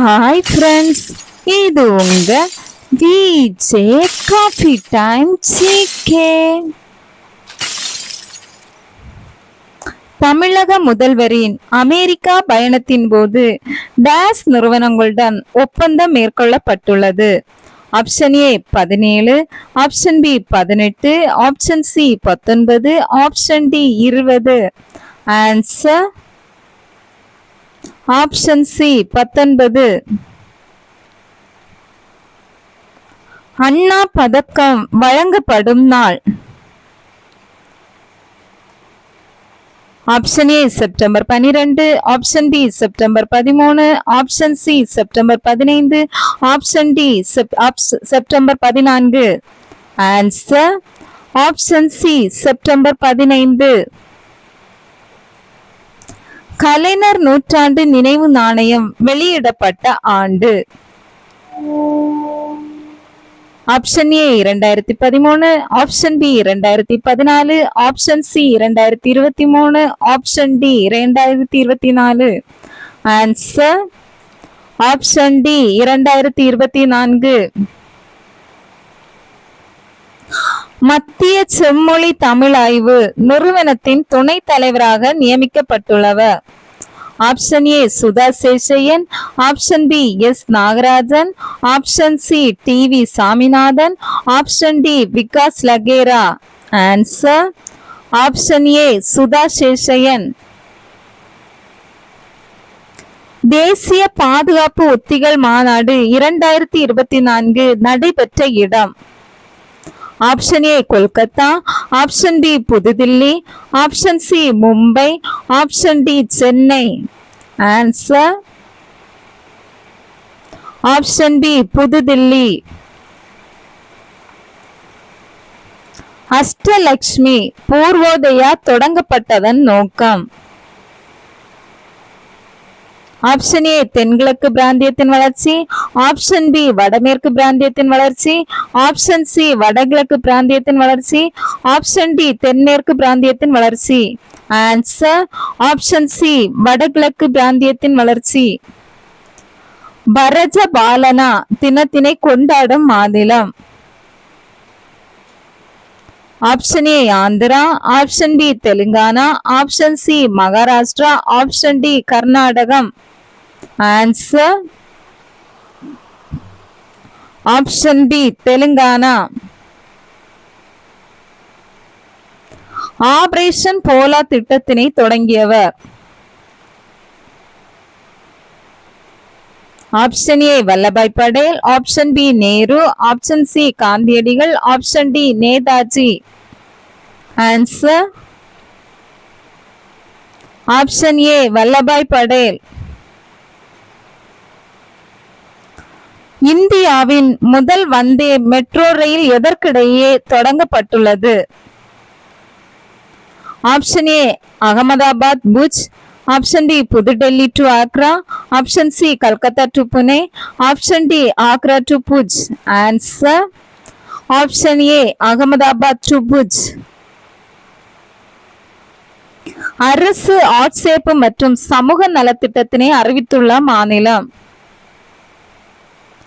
Hi friends, இது உங்க VJ coffee time GK. தமிழக முதல்வரின் அமெரிக்கா பயணத்தின் போது டேஸ் நிறுவனங்களுடன் ஒப்பந்தம் மேற்கொள்ளப்பட்டுள்ளது. Option A 17, option B 18, option C 19, option D 20. Answer option C 19. Anna பதக்கம் வழங்கப்படும் நாள். Option A September 12, option B September 13, option C September 15, option D September 14. Answer option C September 15. Kalaignar நூற்றாண்டு நினைவு நாணயம் வெளியிடப்பட்ட ஆண்டு. Option A 2013, option B 2014, option C 2023, option D 2024. Answer option D 2024. மத்திய செம்மொழி தமிழ் ஆய்வு நிறுவனத்தின் துணைத் தலைவராக நியமிக்கப்பட்டுள்ளவர். Option A Sudha Seshaiyan, option B S Nagarajan, option C TV Saminathan, option D Vikas Lakhera. Answer option A Sudha Seshaiyan. தேசிய பாதுகாப்பு உத்திகள் மாநாடு 2024 நடைபெற்ற இடம். Option A Kolkata, option B Pudhu Dilli, option C Mumbai, option D Chennai. Answer option B Pudhu Dilli. Ashtalakshmi Purvodaya தொடங்கப்பட்டதன் நோக்கம். ஆப்ஷன் ஏ தென்கிழக்கு பிராந்தியத்தின் வளர்ச்சி, ஆப்ஷன் பி வடமேற்கு பிராந்தியத்தின் வளர்ச்சி, ஆப்ஷன் சி வடகிழக்கு பிராந்தியத்தின் வளர்ச்சி, ஆப்ஷன் டி தென்மேற்கு பிராந்தியத்தின் வளர்ச்சி. ஆன்சர் ஆப்ஷன் சி வடகிழக்கு பிராந்தியத்தின் வளர்ச்சி. பரஜ பாலனா தினத்தினை கொண்டாடும் மாநிலம். Option A Andhra, option B Telangana, option C Maharashtra, option D Karnatakam. Answer option B Telangana. Operation polo திட்டத்தினை தொடங்கியவர். Option A Vallabhbhai Patel, option B Nehru, option C Gandhiyadigal, option D Netaji. Answer option A Vallabhbhai Patel. இந்தியாவின் முதல் வந்தே மெட்ரோ ரயில் எதற்கிடையே தொடங்கப்பட்டுள்ளது? Option A Ahmedabad Bhuj, option D Pudhu Delhi to Agra, option C Calcutta to Pune, option D Agra to Bhuj. Answer option A Ahmedabad to Bhuj. அரசு ஆட்சேர்ப்பு மற்றும் சமூக நலத்திட்டத்தினை அறிவித்துள்ள மாநிலம்.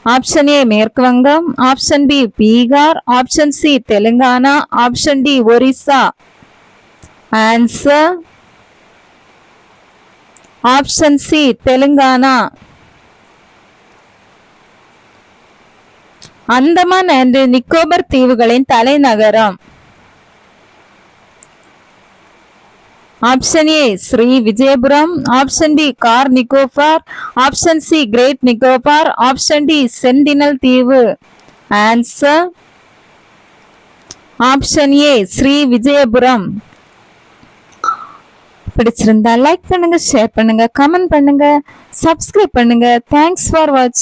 ஆப்ஷன் ஏ மேற்கு வங்கம், option B Bihar, option C Telangana, option D Orissa. Answer option C Telangana. Andaman and Nicobar தீவுகளின் தலைநகரம். Option A Sri Vijayapuram, option B Car Nicobar, option C great Nicobar, option D Sentinel தீவு. Answer option A Sri Vijayapuram. பிடிச்சிருந்தா லைக் பண்ணுங்க, ஷேர் பண்ணுங்க, கமெண்ட் பண்ணுங்க, சப்ஸ்கிரைப் பண்ணுங்க. தேங்க்ஸ் ஃபார் வாட்சிங்.